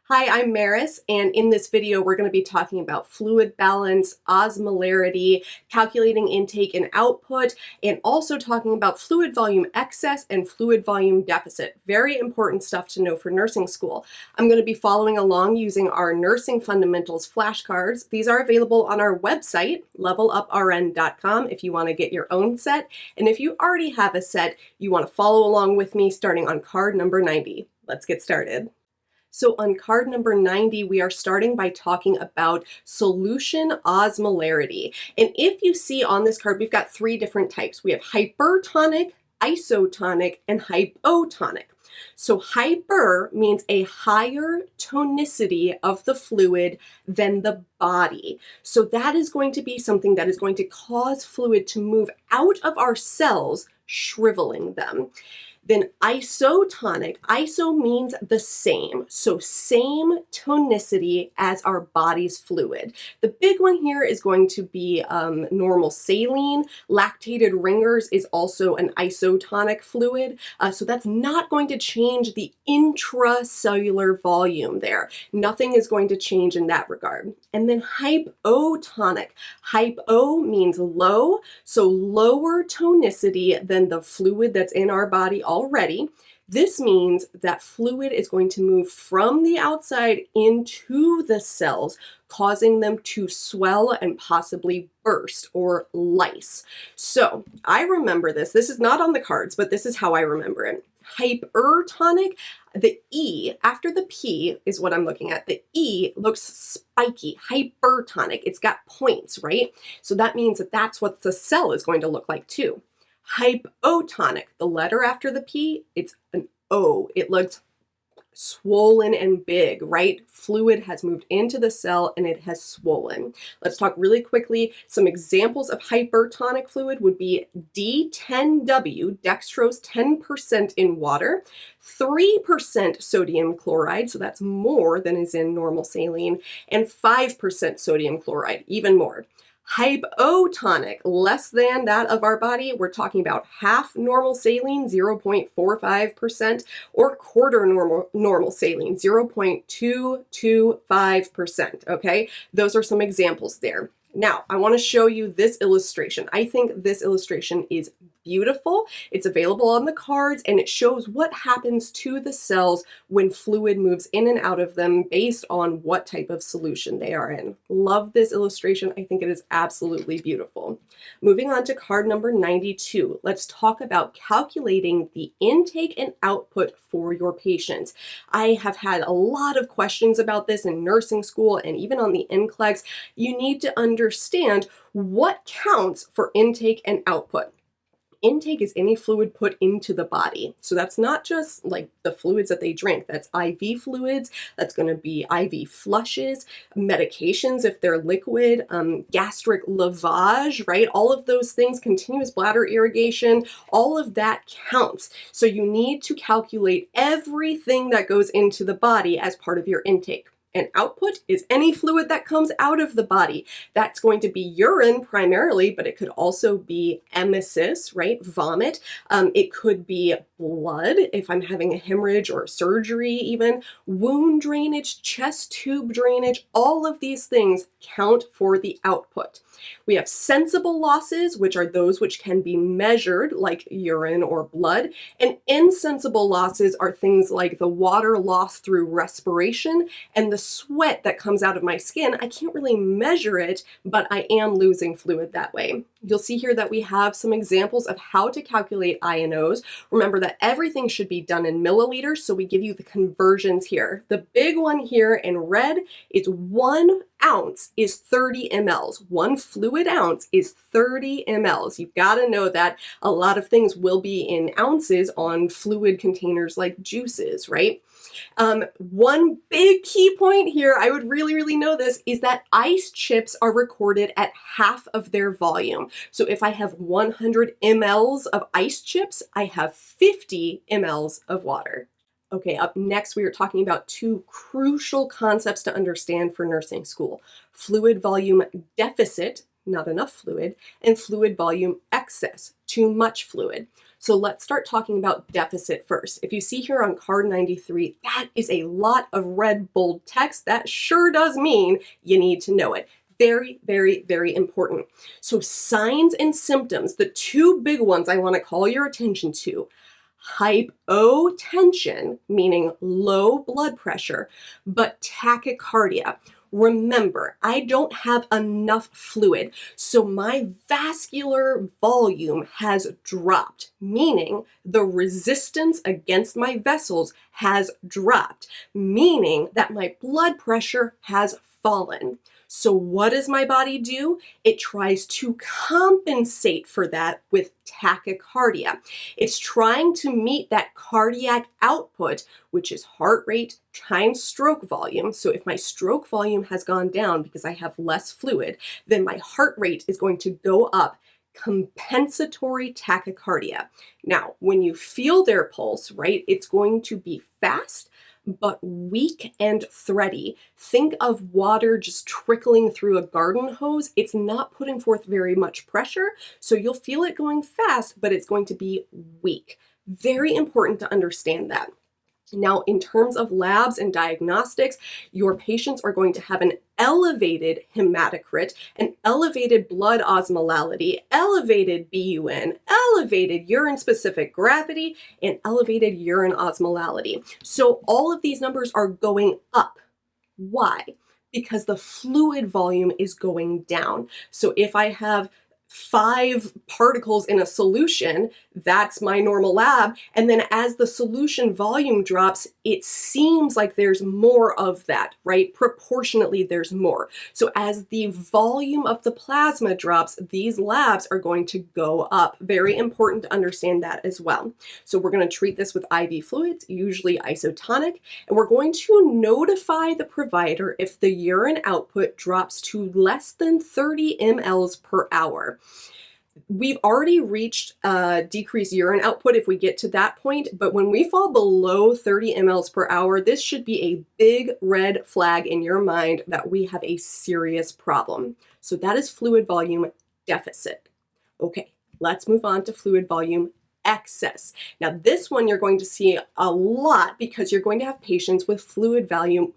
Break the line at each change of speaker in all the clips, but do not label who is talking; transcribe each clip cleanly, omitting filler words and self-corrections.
Hi, I'm Meris, and in this video we're going to be talking about fluid balance, osmolarity, calculating intake and output, and also talking about fluid volume excess and fluid volume deficit. Very important stuff to know for nursing school. I'm going to be following along using our Nursing Fundamentals flashcards. These are available on our website, leveluprn.com, if you want to get your own set. And if you already have a set, you want to follow along with me starting on card number 90. Let's get started. So on card number 90, we are starting by talking about solution osmolarity. And if you see on this card, we've got three different types. We have hypertonic, isotonic, and hypotonic. So hyper means a higher tonicity of the fluid than the body. So that is going to be something that is going to cause fluid to move out of our cells, shriveling them. Then isotonic, iso means the same, so same tonicity as our body's fluid. The big one here is going to be normal saline. Lactated ringers is also an isotonic fluid, so that's not going to change the intracellular volume there. Nothing is going to change in that regard. And then hypotonic. Hypo means low, so lower tonicity than the fluid that's in our body already. This means that fluid is going to move from the outside into the cells, causing them to swell and possibly burst or lyse. So I remember this. This is not on the cards, but this is how I remember it. Hypertonic, the E after the P is what I'm looking at. The E looks spiky, hypertonic. It's got points, right? So that means that that's what the cell is going to look like too. Hypotonic, the letter after the P, it's an O. It looks swollen and big, right? Fluid has moved into the cell and it has swollen. Let's talk really quickly. Some examples of hypertonic fluid would be D10W, dextrose 10% in water, 3% sodium chloride, so that's more than is in normal saline, and 5% sodium chloride, even more. Hypotonic, less than that of our body, we're talking about half normal saline, 0.45%, or quarter normal saline, 0.225%, okay? Those are some examples there. Now, I want to show you this illustration. I think this illustration is beautiful. It's available on the cards, and it shows what happens to the cells when fluid moves in and out of them based on what type of solution they are in. Love this illustration. I think it is absolutely beautiful. Moving on to card number 92, let's talk about calculating the intake and output for your patients. I have had a lot of questions about this in nursing school and even on the NCLEX. You need to understand what counts for intake and output. Intake is any fluid put into the body. So that's not just like the fluids that they drink. That's IV fluids. That's going to be IV flushes, medications if they're liquid, gastric lavage, right? All of those things, continuous bladder irrigation, all of that counts. So you need to calculate everything that goes into the body as part of your intake. And output is any fluid that comes out of the body. That's going to be urine primarily, but it could also be emesis, right? Vomit. It could be blood if I'm having a hemorrhage or surgery even. Wound drainage, chest tube drainage, all of these things count for the output. We have sensible losses, which are those which can be measured, like urine or blood, and insensible losses are things like the water lost through respiration and the sweat that comes out of my skin. I can't really measure it, but I am losing fluid that way. You'll see here that we have some examples of how to calculate INOs. Remember that everything should be done in milliliters, so we give you the conversions here. The big one here in red is 1 ounce is 30 mLs. 1 fluid ounce is 30 mLs. You've got to know that a lot of things will be in ounces on fluid containers like juices, right? One big key point here, I would really know this, is that ice chips are recorded at half of their volume. So if I have 100 mLs of ice chips, I have 50 mLs of water. Okay, up next we are talking about two crucial concepts to understand for nursing school: fluid volume deficit, not enough fluid, and fluid volume excess, too much fluid. So let's start talking about deficit first. If you see here on card 93, that is a lot of red bold text. That sure does mean you need to know it. Very, very, very important. So signs and symptoms, the two big ones I want to call your attention to. Hypotension, meaning low blood pressure, but tachycardia. Remember, I don't have enough fluid, so my vascular volume has dropped, meaning the resistance against my vessels has dropped, meaning that my blood pressure has fallen. So what does my body do? It tries to compensate for that with tachycardia. It's trying to meet that cardiac output, which is heart rate times stroke volume. So if my stroke volume has gone down because I have less fluid, then my heart rate is going to go up. Compensatory tachycardia. Now, when you feel their pulse, right, it's going to be fast, but weak and thready. Think of water just trickling through a garden hose. It's not putting forth very much pressure, so you'll feel it going fast, but it's going to be weak. Very important to understand that. Now, in terms of labs and diagnostics, your patients are going to have an elevated hematocrit, an elevated blood osmolarity, elevated BUN, elevated urine-specific gravity, and elevated urine osmolarity. So all of these numbers are going up. Why? Because the fluid volume is going down. So if I have 5 particles in a solution, that's my normal lab. And then as the solution volume drops, it seems like there's more of that, right? Proportionately, there's more. So as the volume of the plasma drops, these labs are going to go up. Very important to understand that as well. So we're going to treat this with IV fluids, usually isotonic, and we're going to notify the provider if the urine output drops to less than 30 mLs per hour. We've already reached decreased urine output if we get to that point, but when we fall below 30 mLs per hour, this should be a big red flag in your mind that we have a serious problem. So that is fluid volume deficit. Okay, let's move on to fluid volume excess. Now this one you're going to see a lot because you're going to have patients with fluid volume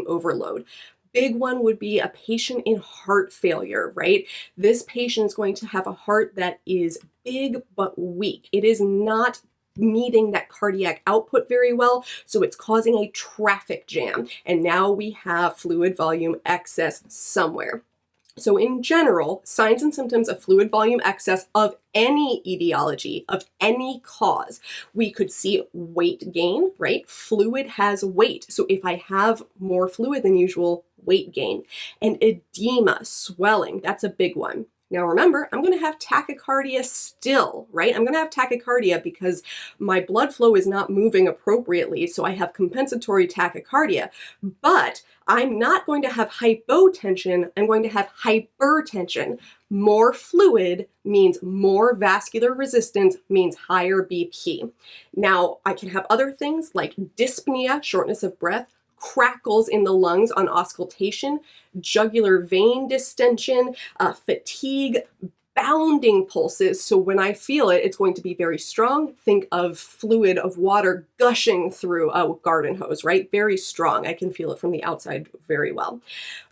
overload. Big one would be a patient in heart failure, right? This patient is going to have a heart that is big but weak. It is not meeting that cardiac output very well, so it's causing a traffic jam. And now we have fluid volume excess somewhere. So in general, signs and symptoms of fluid volume excess of any etiology, of any cause, we could see weight gain, right? Fluid has weight. So if I have more fluid than usual, weight gain. And edema, swelling, that's a big one. Now remember, I'm going to have tachycardia still, right? I'm going to have tachycardia because my blood flow is not moving appropriately, so I have compensatory tachycardia. But I'm not going to have hypotension, I'm going to have hypertension. More fluid means more vascular resistance, means higher BP. Now, I can have other things like dyspnea, shortness of breath, crackles in the lungs on auscultation, jugular vein distension, fatigue, bounding pulses. So when I feel it, it's going to be very strong. Think of fluid of water gushing through a garden hose, right? Very strong. I can feel it from the outside very well.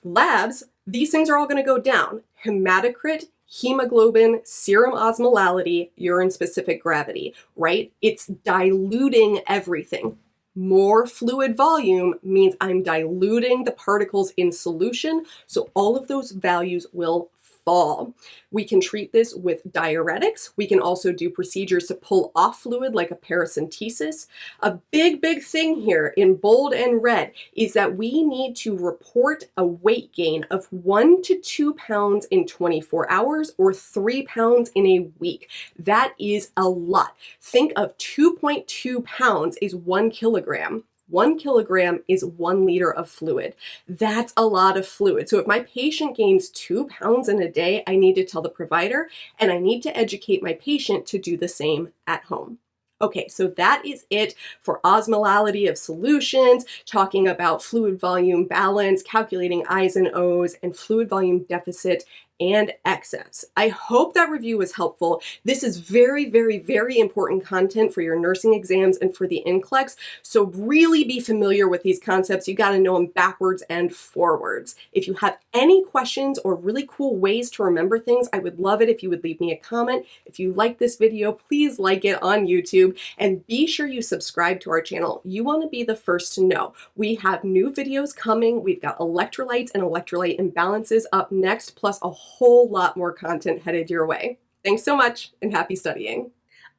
Labs, these things are all going to go down. Hematocrit, hemoglobin, serum osmolality, urine-specific gravity, right? It's diluting everything. More fluid volume means I'm diluting the particles in solution, so all of those values will fall. We can treat this with diuretics. We can also do procedures to pull off fluid like a paracentesis. A big thing here in bold and red is that we need to report a weight gain of 1 to 2 pounds in 24 hours or 3 pounds in a week. That is a lot. Think of 2.2 pounds is 1 kilogram. 1 kilogram is 1 liter of fluid. That's a lot of fluid. So if my patient gains 2 pounds in a day, I need to tell the provider and I need to educate my patient to do the same at home. Okay, so that is it for osmolality of solutions, talking about fluid volume balance, calculating I's and O's, and fluid volume deficit and excess. I hope that review was helpful. This is very, very, very important content for your nursing exams and for the NCLEX, so really be familiar with these concepts. You got to know them backwards and forwards. If you have any questions or really cool ways to remember things, I would love it if you would leave me a comment. If you like this video, please like it on YouTube, and be sure you subscribe to our channel. You want to be the first to know. We have new videos coming. We've got electrolytes and electrolyte imbalances up next, plus a whole lot more content headed your way. Thanks so much, and happy studying.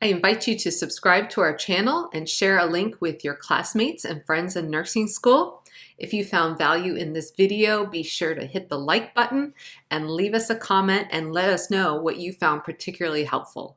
I invite you to subscribe to our channel and share a link with your classmates and friends in nursing school. If you found value in this video, be sure to hit the like button and leave us a comment and let us know what you found particularly helpful.